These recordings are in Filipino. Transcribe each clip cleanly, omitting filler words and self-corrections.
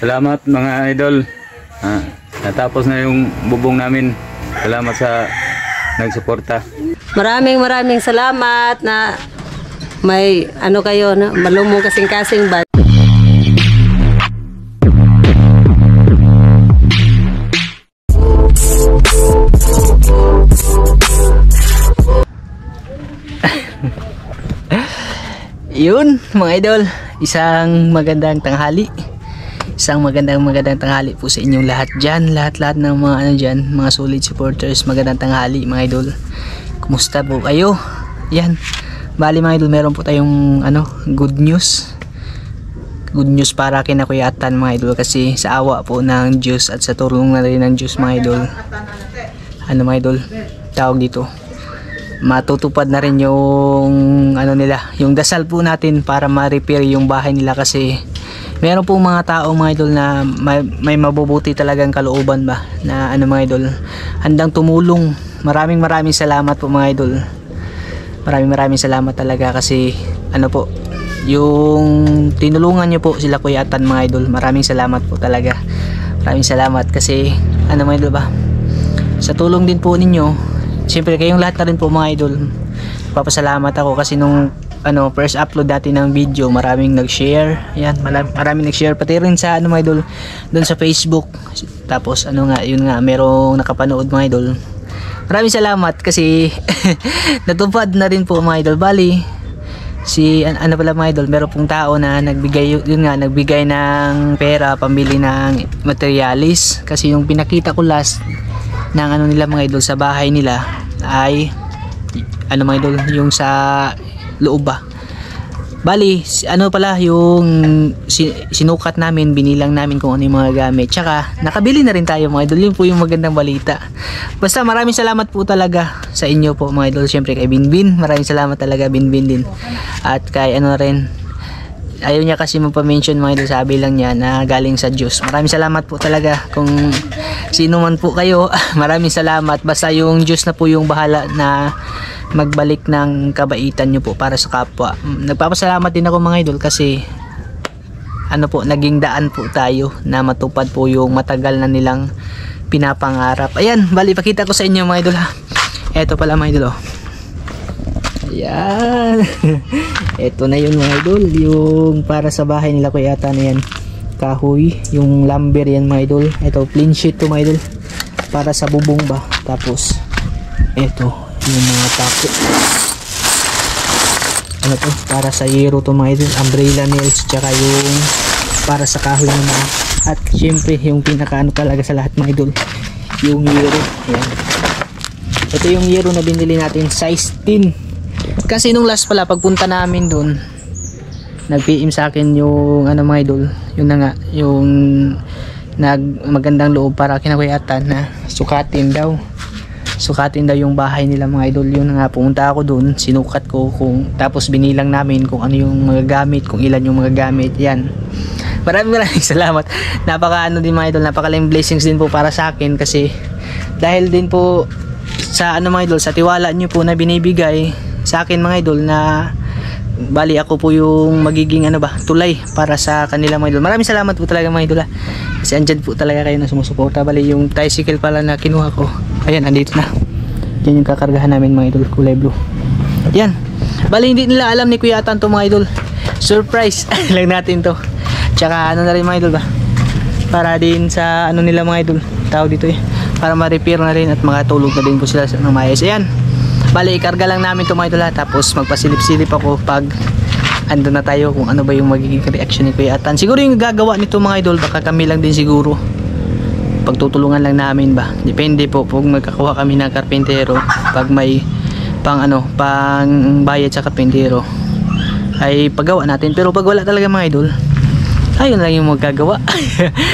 Salamat mga idol. Natapos na yung bubong namin. Salamat sa nagsuporta. Maraming salamat na may ano kayo na malumong kasing-kasing ba. Yun mga idol, isang magandang tanghali. Isang magandang tanghali po sa inyong lahat dyan. Lahat ng mga ano dyan, mga solid supporters. Magandang tanghali mga idol. Kumusta po kayo? Yan. Bali mga idol, meron po tayong ano, good news. Good news para kina Kuya Atan mga idol. Kasi sa awa po ng Diyos at sa tulong na rin ng Diyos mga idol. Ano mga idol, tawag dito, matutupad na rin yung ano nila, yung dasal po natin para ma-repair yung bahay nila. Kasi meron po mga tao mga idol na may mabubuti talagang kalooban ba na ano mga idol, handang tumulong. Maraming salamat po mga idol. Maraming salamat talaga kasi ano po, yung tinulungan nyo po sila Kuya Atan mga idol. Maraming salamat po talaga. Maraming salamat kasi ano mga idol ba, sa tulong din po ninyo, siyempre kayong lahat na rin po mga idol, papasalamat ako kasi nung ano, first upload dati ng video, maraming nag-share. Yan, maraming nag-share pati rin sa ano mga idol, doon sa Facebook. Tapos ano nga, yun nga, merong nakapanood mga idol. Maraming salamat kasi natupad na rin po mga idol. Bali, si ano pala mga idol, meron pong tao na nagbigay, yun nga, nagbigay ng pera pambili ng materialis. Kasi yung pinakita ko last ng ano nila mga idol sa bahay nila ay ano mga idol, yung sa loob ba. Bali, ano pala yung sinukat namin, binilang namin kung ano yung mga gamit. Tsaka nakabili na rin tayo mga idol. Yun po yung magandang balita. Basta maraming salamat po talaga sa inyo po mga idol. Syempre kay Binbin, maraming salamat talaga Binbin din. At kay ano rin, ayaw niya kasi magpa-mention mga idol, sabi lang niya na galing sa Diyos. Maraming salamat po talaga kung sino man po kayo. Maraming salamat. Basta yung Diyos na po yung bahala na magbalik ng kabaitan nyo po para sa kapwa. Nagpapasalamat din ako mga idol kasi ano po, naging daan po tayo na matupad po yung matagal na nilang pinapangarap. Ayan, bali pakita ko sa inyo mga idol ha. Eto pala mga idol, oh. Ayan. Eto na yun mga idol, yung para sa bahay nila Kuya Atan na yan, kahoy, yung lumber yan mga idol. Eto plain sheet to mga idol para sa bubong ba. Tapos eto yung mga tako, ano to, para sa yero to mga idol, umbrella nails, tsaka yung para sa kahoy naman. At syempre yung pinaka ano talaga sa lahat mga idol, yung yero. Ayan. Ito yung yero na binili natin, size 10. Kasi nung last pala pagpunta namin doon, nag-PM sa akin yung ano mga idol, yun na nga, yung magandang loob para kina Kuya Atan na sukatin daw yung bahay nila mga idol. Yun nga, pumunta ako doon, sinukat ko kung, tapos binilang namin kung ano yung mga gamit, kung ilan yung mga gamit. Yan, maraming salamat. Napaka ano din mga idol, napakalaking blessings din po para sa akin kasi dahil din po sa ano mga idol, sa tiwala nyo po na binibigay sa akin mga idol, na bali ako po yung magiging ano ba, tulay para sa kanila mga idol. Maraming salamat po talaga mga idol ha. Kasi andyan po talaga kayo na sumusuporta. Bali yung tricycle pala na kinuha ko, ayan, andito na. Yan yung kakargahan namin mga idol, kulay blue. Yan, bali hindi nila alam ni Kuya Atan to mga idol, surprise lang natin to. Tsaka ano na rin mga idol ba, para din sa ano nila mga idol, tawag dito para ma-repair na rin at makatulog na din po sila ng maayos. Ayan, bali ikarga lang namin to mga idol ha. Tapos magpasilip-silip ako pag ando na tayo kung ano ba yung magiging reaction ni Kuya Atan. Siguro yung gagawa nito mga idol, baka kami lang din siguro, pagtutulungan lang namin ba, depende po kung magkakuha kami ng karpentero. Pag may pang ano, pang bayad sa karpentero ay paggawa natin, pero pag wala talaga mga idol, ayun lang yung magagawa.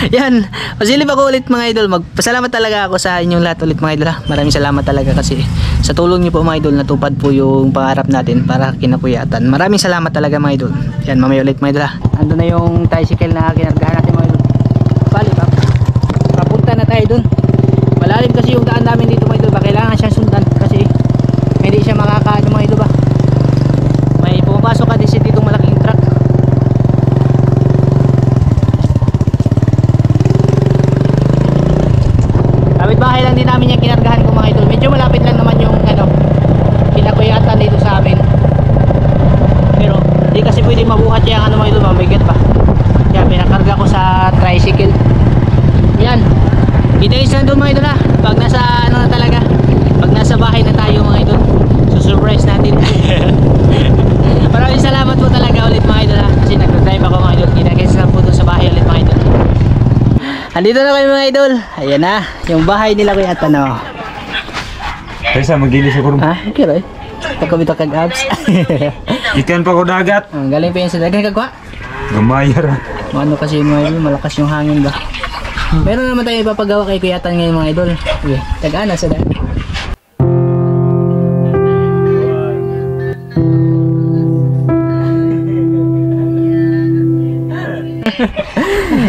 Yan, pasilip ako ulit mga idol. Magpasalamat talaga ako sa inyong lahat ulit mga idol ha. Maraming salamat talaga kasi sa tulong niyo po mga idol, natupad po yung pangarap natin para kina Kuya Atan. Maraming salamat talaga mga idol. Yan, mamaya ulit mga idol ha. Ando na yung tricycle na kinargahan natin mga idol. Bali pa, papunta na tayo dun. Malalim kasi yung daan namin dito mga idol ba, kailangan siyang sundan kasi hindi siya makakaano mga idol ba. May pumapasok ka din dito malaking truck. mga idol ha, pag nasa ano na talaga, pag nasa bahay na tayo mga idol, susurprise natin. Maraming salamat po talaga ulit mga idol ha, kasi nag-drive ako mga idol, kinakisa po doon sa bahay ulit mga idol. Andito na kayo mga idol, ayan na, yung bahay nila Kuya Atan o. Kaysa magili sa kurong. Ha? Okay rin. Pagkabito kag abs. Ikan pa ko dagat. Ang galing pa yun sa dagat kagwa. Gamayar. Ano kasi mga idol, malakas yung hangin ba. Meron naman tayo ipapagawa kay Kuya Atan ngayon mga idol. Okay, tag-ana sa dagat.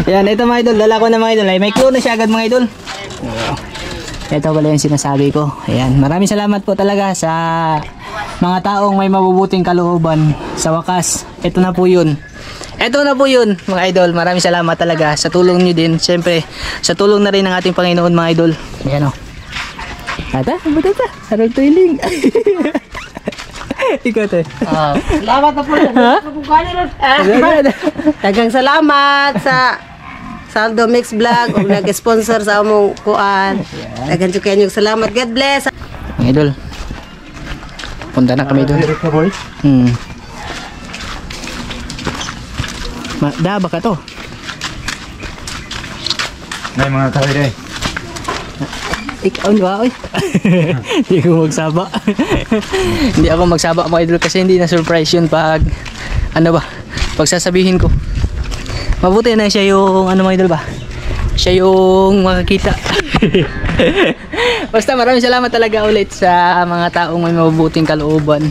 Yan, ito mga idol, dala ko na mga idol. Ay, may clue na siya agad mga idol. Ito pala yung sinasabi ko. Ayan, maraming salamat po talaga sa mga taong may mabubuting kalooban. Sa wakas, ito na po yun. Ito na po yun mga idol. Maraming salamat talaga sa tulong nyo din. Siyempre, sa tulong na rin ng ating Panginoon mga idol. Ayan o. Ata, batata, harap tuiling. Ikaw to. Salamat na po. Daghang salamat sa Saldo Mix Vlog ug nag-sponsor sa among kuan. Daghang kayo salamat. God bless. Mga idol. Punta na kami doon. Daba ka to. Nay mga kahoy day. Ikaw ba oy? Hindi ko magsaba. Hindi ako magsaba mga idol kasi hindi na surprise yun pag ano ba? Pag sasabihin ko. Mabuti na siya yung ano mga idol ba? Siya yung makakita. Basta maraming salamat talaga ulit sa mga taong may mabubuting kalooban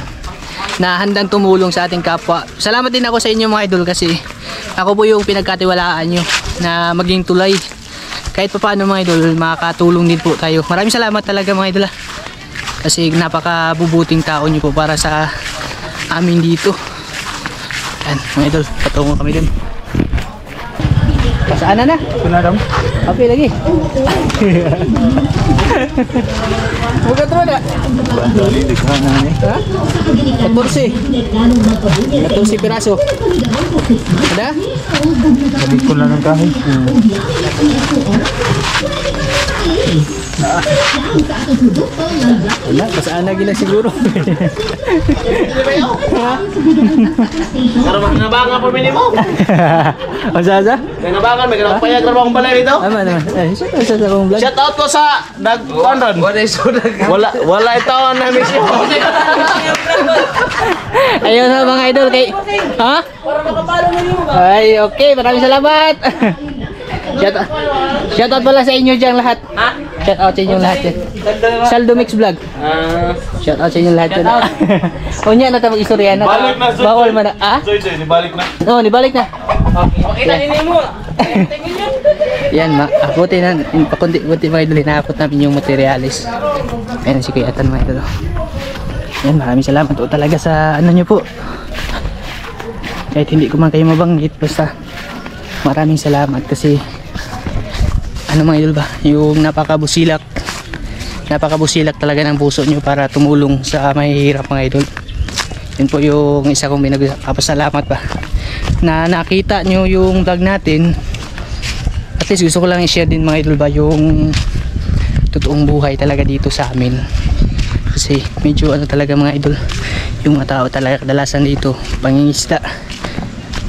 na handang tumulong sa ating kapwa. Salamat din ako sa inyo mga idol kasi ako po yung pinagkatiwalaan nyo na maging tulay. Kahit pa paano mga idol, makakatulong din po tayo. Maraming salamat talaga mga idol kasi napakabubuting tao nyo po para sa amin dito. Yan mga idol, patungo kami dun. Saan na? Kuna dong. Okay lagi. Buka to na. Ha? 14 piraso. Ada? Sabi ko lang ng kahoy. Wala, pasaan lagi na siguro. Karabang nabangan po minimo. Asa? Kaya nabangan, may ganang payag na akong balay dito. Ama naman. Sa akong vlog. Shout out ko sa nag-pandon. Wala ito na mission. Ayun na mga idol kay. Ha? Ay, okay. Maraming salamat. Shout out pala sa inyo dyan lahat. Ha? Shout out sa inyo lahat dyan. Saldo Mix Vlog. Shout out sa inyo lahat dyan. Unya na tamang istorya na. Balik na, Bawal man na. Ah? Soy, nibalik na. Oo, nibalik na. Makita nini mo. Yan, abuti na. Pakunti-kunti mga idol. Hinakot namin yung materialis. Ayan si Kuya Atan mga idol. Yan, maraming salamat po talaga sa ano nyo po. Kahit hindi ko man kayo mabanggit, basta maraming salamat kasi ano mga idol ba, yung napakabusilak talaga ng puso nyo para tumulong sa mahihirap mga idol. Yun po yung isa kong pinagpapasalamat pa na nakita nyo yung vlog natin. At least gusto ko lang i-share din mga idol ba yung totoong buhay talaga dito sa amin. Kasi medyo ano talaga mga idol, yung mga tao talaga kadalasan dito pangingisda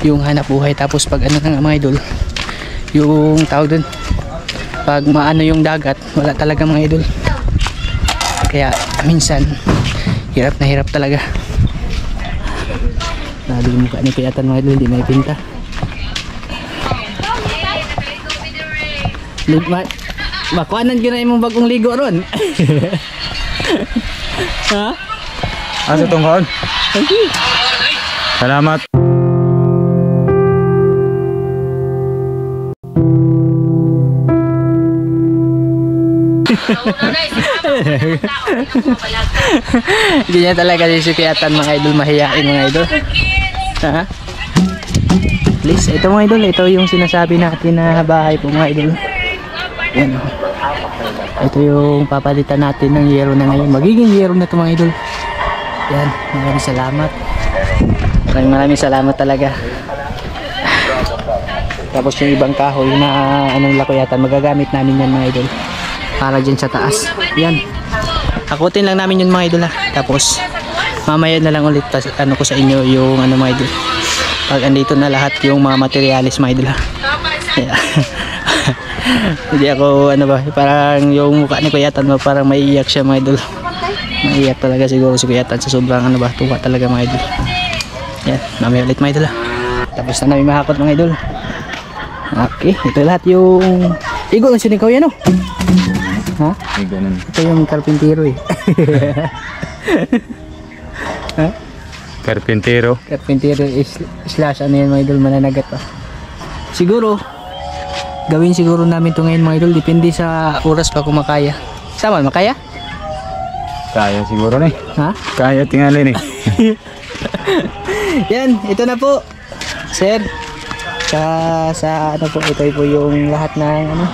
yung hanap buhay. Tapos pag ano nga mga idol, yung tawag dun, pag maano yung dagat, wala talaga mga idol. Kaya minsan hirap na hirap talaga. Lalo yung mukha ni Kuya Atan mga idol, hindi may pinta. Makuanan ginay mong bagong ligo ron. Ha? Asa tong kaon? Thank you. Salamat. Ganyan talaga si Kuya Atan mga idol, mahiyain mga idol. Ha? Please, ito mga idol, ito yung sinasabi natin na bahay po mga idol. Yan o. Ito yung papalitan natin ng yero na ngayon. Magiging yero na ito mga idol. Yan, maraming salamat. Maraming salamat talaga. Tapos yung ibang kahoy na anong Kuya Atan, magagamit namin yan mga idol. para dyan sa taas. Yan. Akutin lang namin yun mga idol ha. Tapos mamaya na lang ulit ano ko sa inyo yung ano mga idol. Pag andito na lahat yung mga materialis mga idol ha. Yeah. Hindi ako ano ba, parang yung mukha ni Kuya Tan parang maiiyak siya mga idol. Maiiyak talaga siguro si Kuya Tan sa sobrang ano ba, tuwa talaga mga idol. Yan, mamaya ulit mga idol ha. Tapos na namin mahakot mga idol. Okay, ito lahat yung igo ng sinikaw yan, no? Ha? Ay, ganun. Ito yung karpintero eh. Ha? Karpintero. Karpintero slash ano yan mga idol, mananagat pa. Siguro, gawin siguro namin ito ngayon mga idol. Depende sa oras pa kung makaya. Tama, makaya? Kaya siguro na eh. Ha? Kaya tingalin eh. Yan, ito na po. Sir, sa ano po, ito po yung lahat ng ano,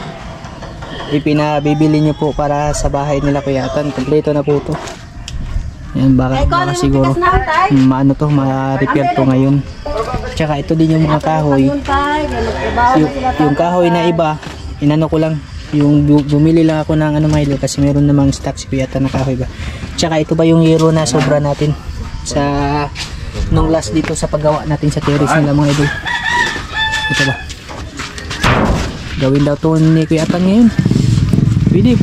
ipinabibili nyo po para sa bahay nila Kuya Tan. Kompleto na po to. Yan, baka siguro maano to, ma-repair to ngayon. Tsaka ito din yung mga kahoy. Yung kahoy na iba, inano ko lang, yung bumili lang ako ng ano mga idol kasi meron namang stock si Kuya Tan na kahoy ba. Tsaka ito ba yung hero na sobra natin sa nung last dito sa paggawa natin sa terrace nila mga idol. Ito ba? Gawin daw to ni Kuya Tan ngayon. Pwede.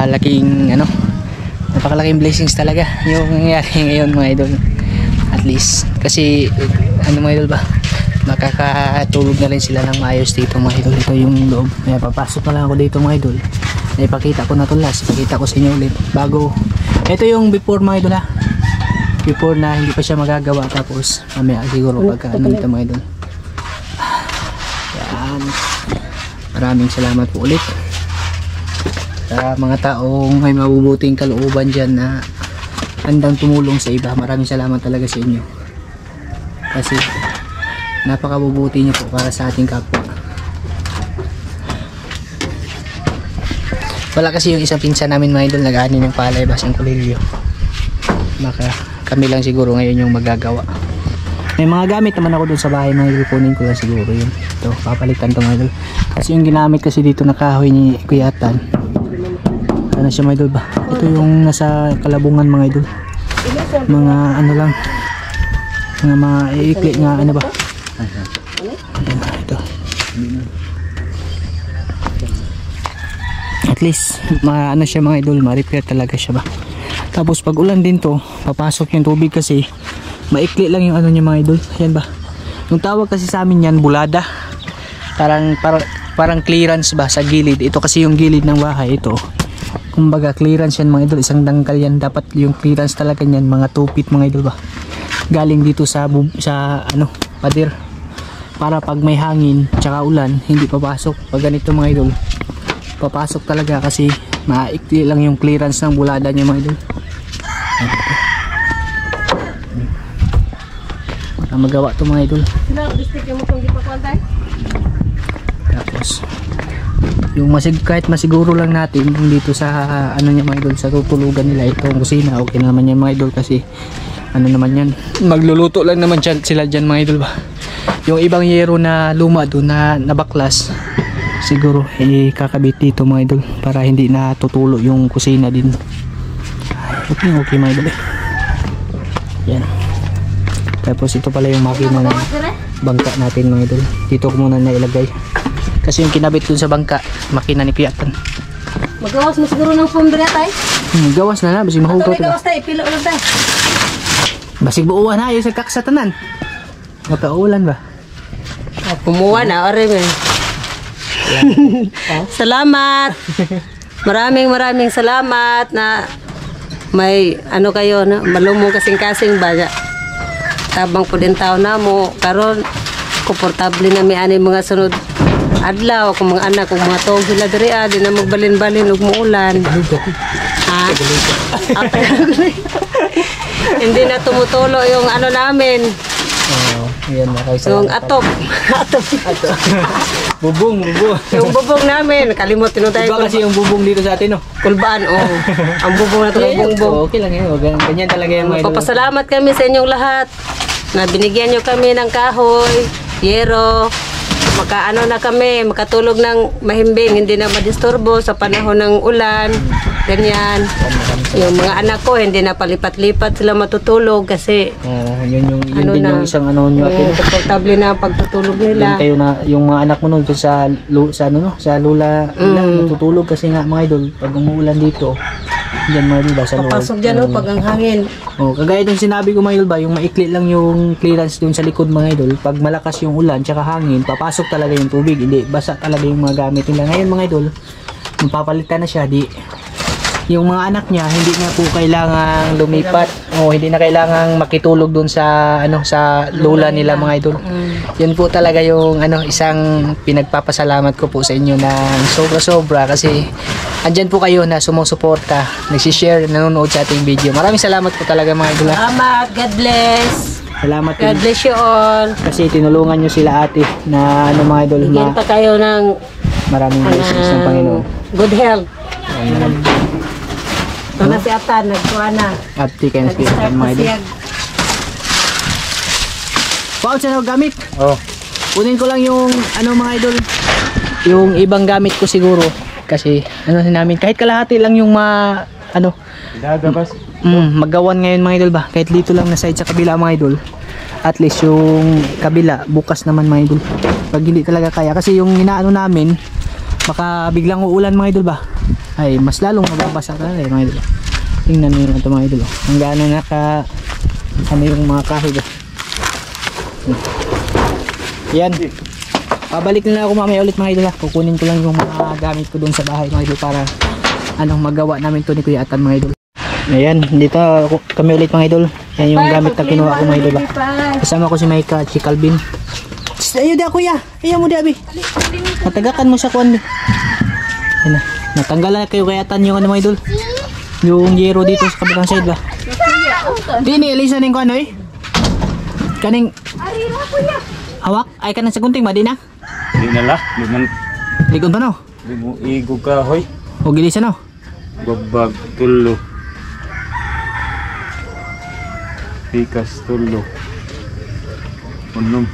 Laking ano, napakalaking blessings talaga yung nangyari ngayon mga idol. At least kasi ano mga idol ba, makakatulog na rin sila ng maayos dito mga idol. Ito yung loob. Kaya papasok na lang ako dito mga idol. Ipakita ko na to last, ipakita ko sa inyo ulit bago. Ito yung before mga idol ha, before na hindi pa siya magagawa. Tapos mamaya siguro pagka ano dito mga idol. Yan, maraming salamat po ulit sa mga taong may mabubuting kalooban dyan na handang tumulong sa iba. Maraming salamat talaga sa inyo kasi napakabubuti nyo po para sa ating kapwa. Wala kasi yung isang pinsan namin mga idol, nag-ani ng palay basang kulilyo. Baka kami lang siguro ngayon yung magagawa. May mga gamit naman ako dun sa bahay, mga ipunin ko lang siguro yun. Ito, papalitan to mga idol. Kasi yung ginamit kasi dito na kahoy ni Kuya Tan, ano siya mga idol ba? Ito yung nasa Kalabungan mga idol. Mga ano lang, mga iikli nga ano ba? Ito. At least ano siya mga idol, ma-repair talaga siya ba. Tapos pag ulan din to, papasok yung tubig kasi maikli lang yung ano niya mga idol. Yan ba? Yung tawag kasi sa amin yan, bulada. Parang clearance ba sa gilid. Ito kasi yung gilid ng bahay ito. Kumbaga clearance yan mga idol, isang dangkal yan. Dapat yung clearance talaga yan, mga 2 feet mga idol ba. Galing dito sa ano, pader. Para pag may hangin tsaka ulan, hindi papasok. Pag ganito mga idol, papasok talaga kasi maikli lang yung clearance ng bulada niya mga idol. Magawa to mga idol. Tapos yung kahit masiguro lang natin yung dito sa ano niya mga idol, sa tutulugan nila itong kusina, okay na naman yan mga idol kasi ano naman yan, magluluto lang naman sila dyan mga idol ba. Yung ibang yero na luma doon na nabaklas siguro kakabit dito mga idol para hindi na tutulo yung kusina din. Okay mga idol yan. Tapos ito pala yung makina na bangka natin mga idol, dito ko muna nailagay kasi yung kinabit dun sa bangka makina ni Kuya Tan. Magawas mo siguro ng foam dira tay. Gawas na basig mahugot. Gawas tay, pilo lang tay. Basig buuan ha, yung sa kaksatanan. Mapaulan ba? Pumuwa na ore men. Salamat. Maraming salamat na may ano kayo na malumong kasing-kasing ba. Tabang po din tao na mo karon komportable na may ani mga sunod adlaw kung mga anak kung mga tong sila diri di na magbalin-balin ug muulan. Ha? Hindi na tumutulo yung ano namin. Ayan na kayo. Yung atop. Bubong. Yung bubong namin, kalimot tinutay Iba kasi yung bubong dito sa atin, no? Kulbaan, oh. Ang bubong na ito, yung bubong. Okay lang yun. Ganyan talaga yung mga idol. Papasalamat kami sa inyong lahat na binigyan nyo kami ng kahoy, yero, makaano na kami, makatulog ng mahimbing, hindi na madisturbo sa panahon ng ulan, ganyan. Yung mga anak ko, hindi na palipat-lipat sila matutulog kasi Yun din yung isang ano nyo atin. komportable na ang pagtutulog Yun nila. kayo na, yung mga anak mo nun dun sa lula nila, natutulog kasi nga mga idol, pag umuulan dito, dyan mga idol ba, sa loob. Papasok dyan pag ang hangin. Kagaya nung sinabi ko mga idol ba, yung maikli lang yung clearance dun sa likod mga idol, pag malakas yung ulan tsaka hangin, papasok talaga yung tubig, hindi basa talaga yung mga gamit nila. Ngayon mga idol, magpapalitan na siya, yung mga anak niya hindi na po kailangang lumipat o hindi na kailangang makitulog dun sa sa lula nila mga idol. Yun po talaga yung isang pinagpapasalamat ko po sa inyo na sobra kasi andyan po kayo na sumusuporta, nagsishare, nanonood sa ating video. Maraming salamat po talaga mga idol. Salamat, God bless. Salamat God din bless you all. kasi tinulungan nyo sila ate na mga idol, Bigyan pa kayo ng maraming blessings ng Panginoon. good health. Ito na si Atan, nagkuha na. Ate kayo Nag-start mga na idol. siya. Paul, saan ako gamit? Oh. Kunin ko lang yung mga idol, yung ibang gamit ko siguro kasi namin kahit kalahati lang yung magawan ngayon mga idol ba, kahit dito lang na side sa kabila mga idol, at least yung kabila bukas naman mga idol pag hindi talaga kaya kasi yung namin baka biglang uulan mga idol ba, ay mas lalong mababasa talaga mga idol. Tingnan nyo ito mga idol, ang gaano yung mga kahoy ba. Yan. Pabalik na ako mamaya ulit mga idol. Kukunin ko lang yung mga gamit ko doon sa bahay mga idol para magawa namin to ni Kuya Atan mga idol. Ayan, dito kami ulit mga idol. Yan yung gamit na kinuha ko mga idol. Kasama ko si Maika at si Calvin. Ayaw di kuya. Ayaw mo di abi. Matagakan mo sa kuwan di. Ayan na. Natanggalan na kayo Kuya Atan yung mga idol. Yung yero dito sa kabilang side ba. Di ni Elisa ning kuwan eh. Kaning hawak ay kanang sa gunting ba di na? Di na lah. Di man. Likod pa no? Di mo igog ka, hoy. O gilisa no? Babag tulo. Pikas tulo. Unum.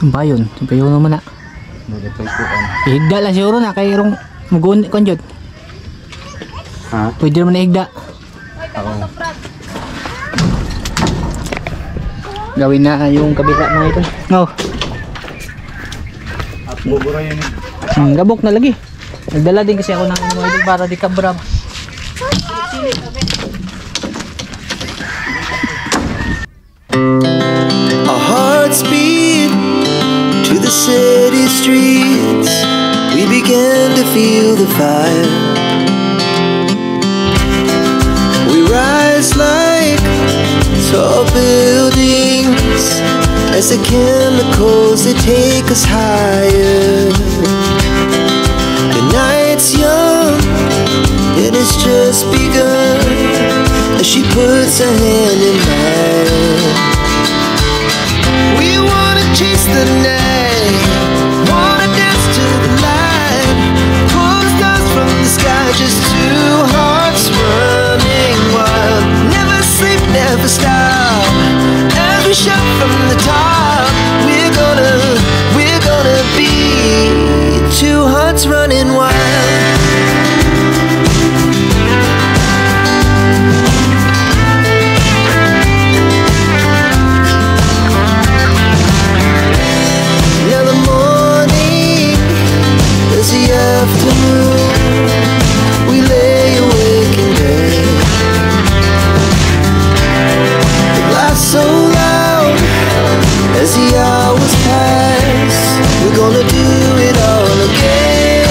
Ang bayon. Siyempre yun naman na. Nagatay ko an. Ihigda lang siguro na kay rong mugun konjod. Ha? Pwede naman na ihigda. Oo. Gawin na yung kabila mga ito. No. At bubura yun. Gabok na lagi. Nagdala din kasi ako ng mga ito para di kabram. Our hearts beat to the city streets. We began to feel the fire. We rise like tall buildings as the chemicals they take us higher. The night's young and it's just begun as she puts her hand in mine. We wanna chase the night, wanna dance to the light, pull the stars from the sky, just two hearts running wild. Never sleep, never stop, as we shout from the top. We're gonna be two hearts running wild. We lay awake in bed. The laughs so loud as the hours pass. We're gonna do it all again.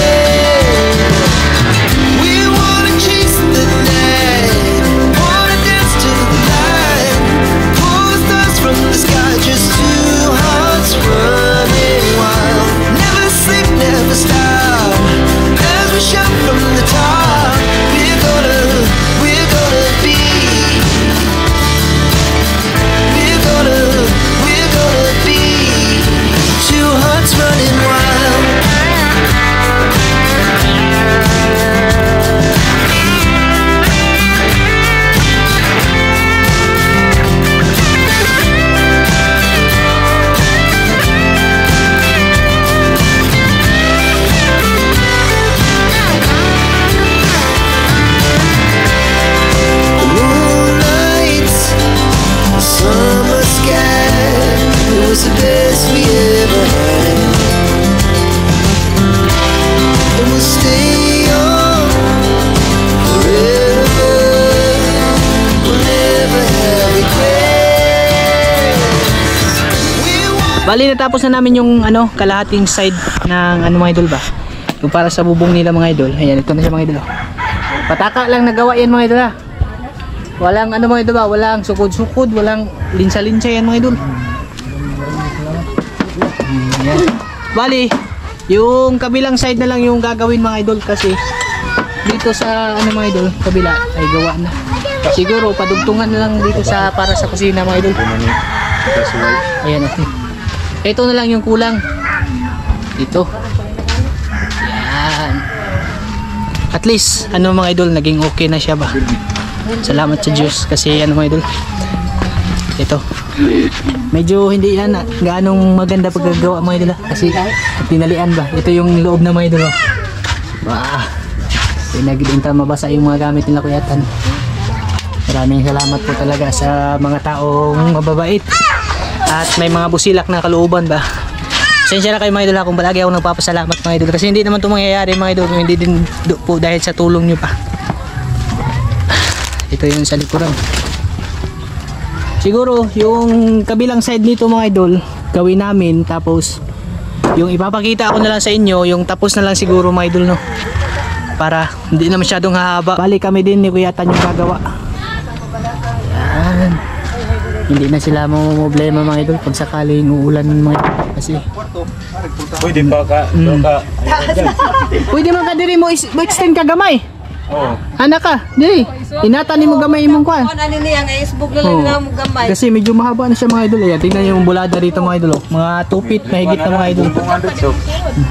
We wanna chase the night, wanna dance to the light, pull the stars from the sky, just two hearts running wild. Never sleep, never stop, as we shout from the top. We're gonna be. We're gonna be two hearts running wild. was the best we ever had. And we'll stay on forever. We'll never have regrets. Bali natapos na namin yung ano, kalahating side ng ano mga idol ba. Yung para sa bubong nila mga idol. Ayan, ito na siya mga idol. Pataka lang nagawa yan mga idol ha. Walang ano mga idol ba, walang sukod-sukod, walang linsa-linsa yan mga idol. Ayan. Bali, yung kabilang side na lang yung gagawin mga idol kasi dito sa ano mga idol, kabila ay gawa na. Siguro padugtungan na lang dito sa para sa kusina mga idol. Ayan okay. Ito na lang yung kulang. Ito. Yan. At least, ano mga idol, naging okay na siya ba? Salamat sa Diyos kasi ano mga idol. Ito. Medyo hindi yan gaanong maganda paggagawa mga idol kasi tinalian ba? Ito yung loob na mga idol. Wah. Pinagdinta mabasa yung mga gamit nila kuyatan. Maraming salamat po talaga sa mga taong mababait. At may mga busilak na kalooban ba. Pasensya na kayo mga idol kung palagi ako nagpapasalamat mga idol kasi hindi naman ito mangyayari mga idol kung hindi din po dahil sa tulong nyo pa. Ito yung sa likuran. Siguro yung kabilang side nito mga idol gawin namin tapos yung ipapakita ako na lang sa inyo yung tapos na lang siguro mga idol no. Para hindi na masyadong hahaba. Bali kami din ni Kuya Tan yung gagawa. Yan. Hindi na sila problema mga idol pag sakaling uulan mga idol kasi Pwede pa ka. pwede man ka diri mo extend ka gamay. Oo. Anak ka diri inatan mo gamay imong kuan. Ano niya nga isbog na lang na mo gamay. Kasi medyo mahaba na siya mga idol. Ayan, tingnan niyo yung bulada dito mga idol. Mga 2 feet mahigit na mga idol. 200 so.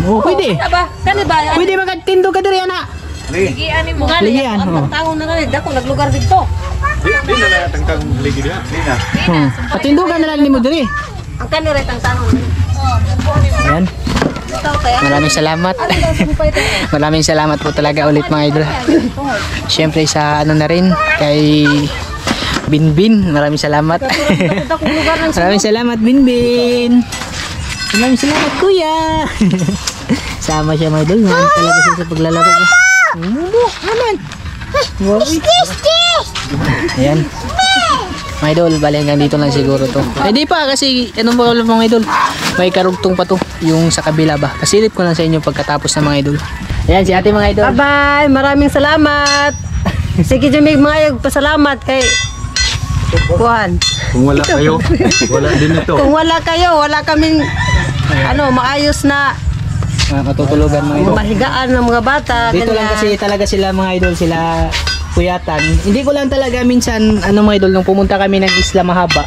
Oh, pwede. Ba, kani ba? Pwede magatindo ka diri ana. Ligian mo. Ligian, Ang taon na rin dako naglugar dito. Di na tangkang ligi dia. Di na. Patindo ka na lang nimo diri. Ang kanire tang taon. Ayan. Maraming salamat. Maraming salamat po talaga ulit mga idol. Siyempre sa ano na rin kay Binbin. Maraming salamat. Maraming salamat Binbin. Maraming salamat kuya. Sama siya mga idol. Maraming talaga siya sa paglalaro ko. Naman. Ayan. Mga idol, bali hanggang dito lang siguro to. Eh di pa kasi anong ba mga idol? May karugtong pa to yung sa kabila ba. Kasilip ko lang sa inyo pagkatapos ng mga idol. Ayan si ate mga idol. Bye-bye. Maraming salamat. Sige Jimmy, mga pasalamat kay Juan. Kung wala kayo, wala din ito. Kung wala kayo, wala kaming ano, maayos na Matutulugan mga idol. mahigaan ng mga bata. Dito lang kasi talaga sila mga idol, sila Kuyatan. Hindi ko lang talaga minsan ano mga idol nung pumunta kami ng Isla Mahaba.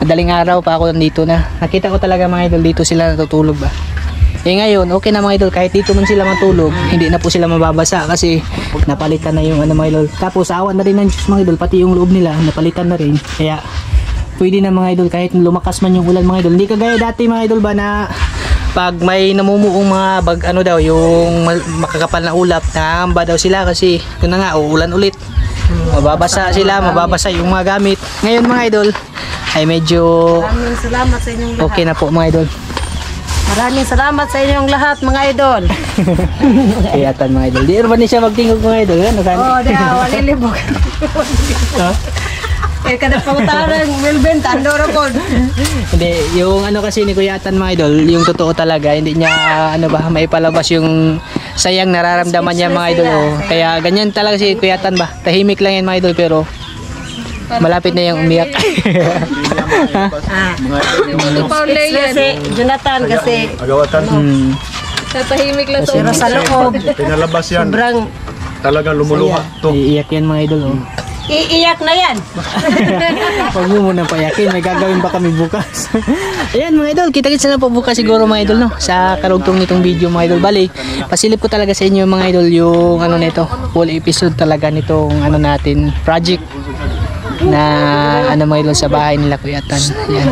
Madaling araw pa ako nandito na. Nakita ko talaga mga idol dito sila natutulog ba. Eh ngayon, okay na mga idol, kahit dito man sila matulog, hindi na po sila mababasa kasi napalitan na yung ano mga idol. Tapos awan na rin ng Diyos mga idol, pati yung loob nila napalitan na rin. Kaya pwede na mga idol kahit lumakas man yung ulan mga idol. Hindi kagaya dati mga idol ba na pag may namumuong mga bag ano daw yung makakapal na ulap, naamba daw sila kasi yun na nga uulan ulit. Mababasa sila, mababasa yung mga gamit. Ngayon mga idol ay medyo Maraming salamat sa inyong lahat. okay na po mga idol. Maraming salamat sa inyong lahat mga idol. Kayatan mga idol. Di ba ni siya magtingog mga idol? Ano kan? Oh, dia walilibog. Ha? Eh kada pangutaran Melvin tandoro ko. Hindi, yung ano kasi ni Kuya Tan mga idol, yung totoo talaga, hindi niya ano ba maipalabas yung sayang nararamdaman niya mga idol. Oh. Kaya ganyan talaga si Kuya Tan ba. Tahimik lang yan mga idol pero malapit na yung umiyak. Kasi Jonathan kasi Agawatan. tatahimik lang sa sa loob. Pinalabas yan. Sobrang Talagang lumuluha to. Iiyak yan mga idol. Oh. iiyak na yan. Huwag mo muna payakin, may gagawin pa kami bukas. Ayan mga idol, kita-kits na po bukas siguro mga idol no, sa karugtong nitong video mga idol. Bali, pasilip ko talaga sa inyo mga idol yung ano nito, full episode talaga nitong ano natin, project na ano mga idol sa bahay nila Kuya Tan. Ayan.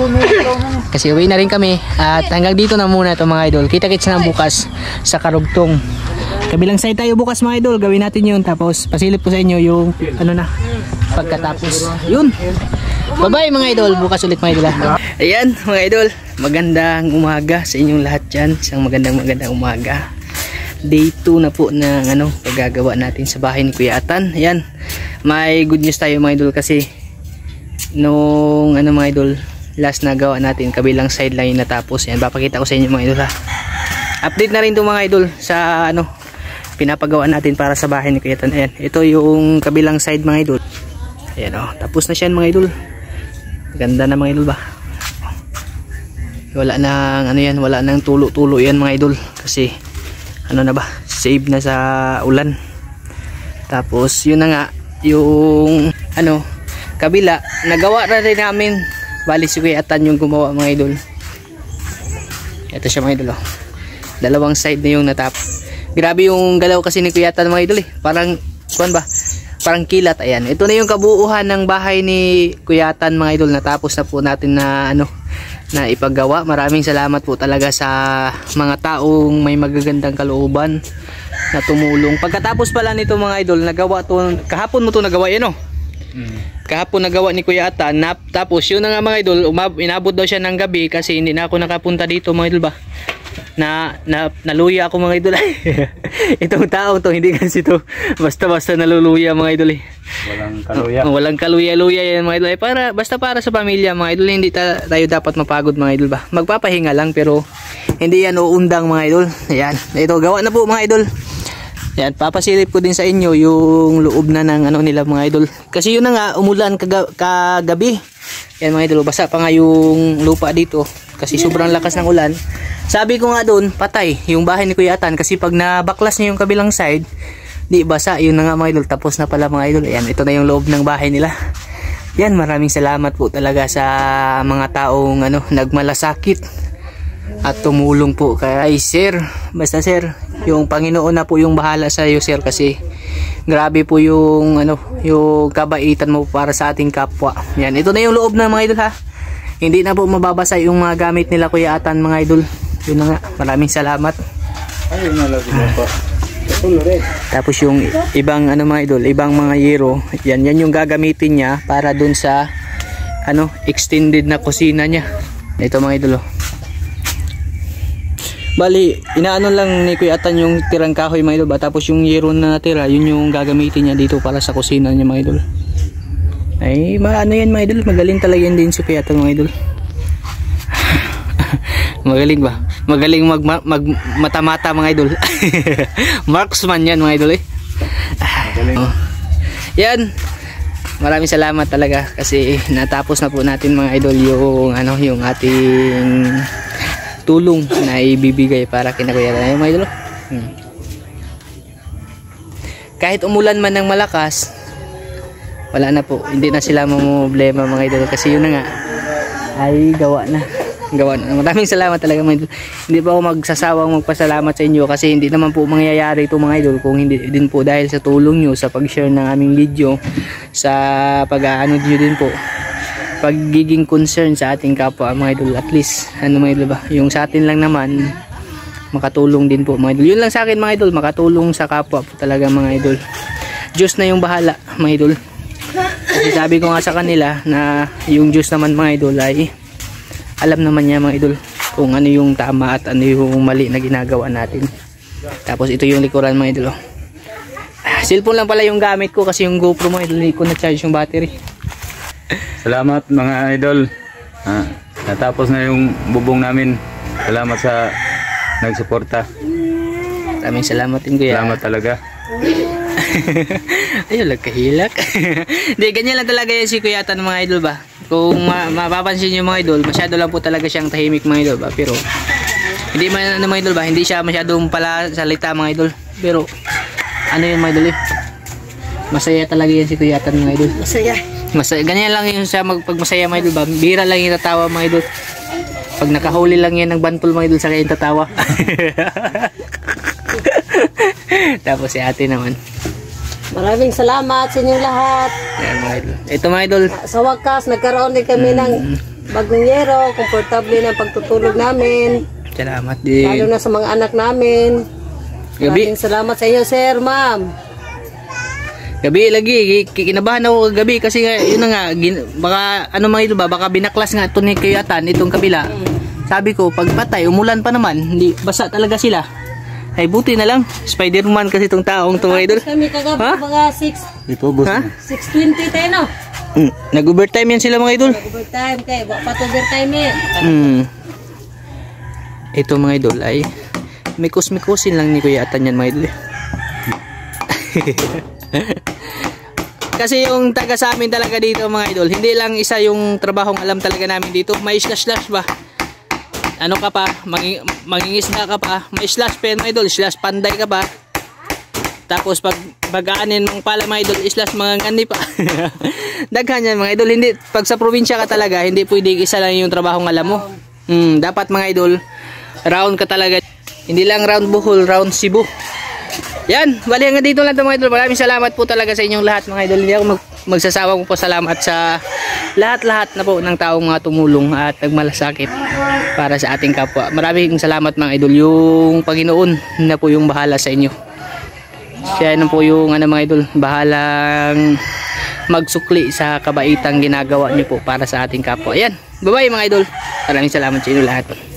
Kasi uwi na rin kami at hanggang dito na muna ito mga idol. Kita-kits na bukas sa karugtong. Kabilang side tayo bukas mga idol, gawin natin yun. Tapos pasilip ko sa inyo yung ano na, pagkatapos. Yun. Bye-bye mga idol. Bukas ulit mga idol. Ayan mga idol. Magandang umaga sa inyong lahat dyan. Isang magandang umaga. Day 2 na po ng paggagawa natin sa bahay ni Kuya Atan. Ayan. May good news tayo mga idol kasi nung mga idol, last na gawa natin, kabilang side lang yung natapos. Ayan, papakita ko sa inyo mga idol ha. Update na rin ito mga idol sa pinapagawa natin para sa bahay ni Kuya Atan. Ayan, ito yung kabilang side mga idol. Ayan tapos na siya mga idol. Ganda na mga idol ba? Wala nang wala nang tulo-tulo yan mga idol kasi na ba, save na sa ulan. Tapos yun na nga yung kabila, nagawa na rin namin. Bali si Kuya Atan yung gumawa mga idol. Ito siya mga idol dalawang side na yung natap. Grabe yung galaw kasi ni Kuya Atan mga idol parang parang kilat. Ayan, ito na yung kabuuhan ng bahay ni Kuya Atan mga idol. Natapos na po natin na na ipagawa. Maraming salamat po talaga sa mga taong may magagandang kalooban na tumulong. Pagkatapos pala nito mga idol, nagawa to kahapon mo to nagawa kahapon nagawa ni Kuya Atan. Tapos yun na nga mga idol, inabot daw siya ng gabi kasi hindi na ako nakapunta dito mga idol ba. Naluya ako mga idol. Itong taong to hindi kasi to basta-basta naluluya mga idol walang kaluya-luya yan mga idol para sa pamilya mga idol. Hindi tayo dapat mapagod mga idol ba. Magpapahinga lang pero hindi yan uundang mga idol. Ayan, ito gawa na po mga idol. Ayan, papasilip ko din sa inyo yung loob na ng nila mga idol. Kasi yun na nga, umulan kagabi. Ayan mga idol, basa pa nga yung lupa dito kasi sobrang lakas ng ulan. Sabi ko nga doon, patay yung bahay ni Kuya Atan kasi pag nabaklas niya yung kabilang side, di basa. Yun na nga mga idol, tapos na pala mga idol. Ayan, ito na yung loob ng bahay nila. Yan, maraming salamat po talaga sa mga taong nagmalasakit at tumulong po kay sir. Basta sir, yung Panginoon na po yung bahala sa iyo sir kasi grabe po yung yung kabaitan mo para sa ating kapwa. Yan, ito na yung loob ng mga idol ha. Hindi na po mababasa yung mga gamit nila Kuya Atan mga idol. Yun na nga, maraming salamat. Tapos yung ibang mga idol, ibang mga yero, yan yung gagamitin niya para dun sa extended na kusina niya. Ito mga idol Bali, inaano lang ni Kuya Atan yung tirang kahoy mga idol ba? Tapos yung yero na natira, yun yung gagamitin niya dito para sa kusina niya mga idol. Ay, yan mga idol, magaling talaga yan din si Kuya Atan mga idol. Magaling ba? Magaling mata-mata mga idol. Marksman yan mga idol Yan. Maraming salamat talaga kasi natapos na po natin mga idol yung ating tulong na ibibigay para kina Kuya Atan mga idol. Kahit umulan man ng malakas, wala na po. Hindi na sila problema mga idol kasi yun na nga ay gawa na. Maraming salamat talaga mga idol. Hindi pa ako magsasawang magpasalamat sa inyo kasi hindi naman po mangyayari ito mga idol kung hindi din po dahil sa tulong nyo sa pag-share ng aming video, sa pag-aano nyo din po, pagiging concern sa ating kapwa mga idol. At least mga idol ba, yung sa atin lang naman makatulong din po mga idol. Yun lang sa akin mga idol, makatulong sa kapwa po talaga mga idol. Diyos na yung bahala mga idol. Kasi sabi ko nga sa kanila na yung Diyos naman mga idol ay alam naman niya mga idol kung ano yung tama at ano yung mali na ginagawa natin. Tapos ito yung likuran mga idol cellphone lang pala yung gamit ko kasi yung GoPro mga idol hindi ko na-charge yung battery. Salamat mga idol. Natapos na yung bubong namin. Salamat sa nagsuporta. Maraming salamat din kuya. Salamat talaga. Ayun lang kahilak. Hindi, ganyan lang talaga yan si Kuya Atan mga idol ba. Kung mapapansin nyo mga idol, masyado lang po talaga siyang tahimik mga idol ba. Pero hindi man mga idol ba, hindi siya masyadong pala salita mga idol. Pero yun mga idol masaya talaga yan si Kuya Atan mga idol. Masaya. Ganyan lang yung siya pag masaya mga idol ba. Bira lang yung tatawa mga idol. Pag nakahuli lang yan ng bantol mga idol, saka yung tatawa. Tapos si ate naman. Maraming salamat sa inyong lahat. Ayan mga idol. Ito mga idol. Sa wakas, nagkaroon din kami ng bagong yero. Komportable ng pagtutulog namin. Salamat din. Lalo na sa mga anak namin. Gabi. Maraming salamat sa inyo, sir, ma'am. Gabi lagi, kinabahan ako gabi kasi nga, yun na nga, baka ano mga idol ba, baka binaklas nga ito ni Kuyatan, itong kabila. Sabi ko, pag patay, umulan pa naman, hindi, basa talaga sila. Ay buti na lang, Spider-Man kasi itong taong ito mga idol. Kami kagabi mga 6:20 tayo no? Nag-overtime yan sila mga idol. Overtime kay, pat-overtime eh. Ito mga idol ay mikos-mikosin lang ni Kuyatan yan mga idol. Kasi yung taga sa amin talaga dito mga idol, hindi lang isa yung trabahong alam talaga namin dito. May slash ba? Ano ka pa? Mangingisda ka pa? May slash pen mga idol, slash panday ka pa. Tapos pag bagaanin mong pala mga idol, slash mga ngani pa. Daghan yan mga idol. Hindi, pag sa probinsya ka talaga, hindi pwede isa lang yung trabahong alam mo. Dapat mga idol, round ka talaga. Hindi lang round Bohol, round Cebu. Yan, bali hanggang dito lang ito mga idol. Maraming salamat po talaga sa inyong lahat mga idol. Hindi ako magsasawang po salamat sa lahat-lahat na po ng taong mga tumulong at nagmalasakit para sa ating kapwa. Maraming salamat mga idol. Yung Panginoon na po yung bahala sa inyo. Siya na po yung mga idol, bahalang magsukli sa kabaitang ginagawa niyo po para sa ating kapwa. Yan, bye bye mga idol. Maraming salamat sa inyo lahat.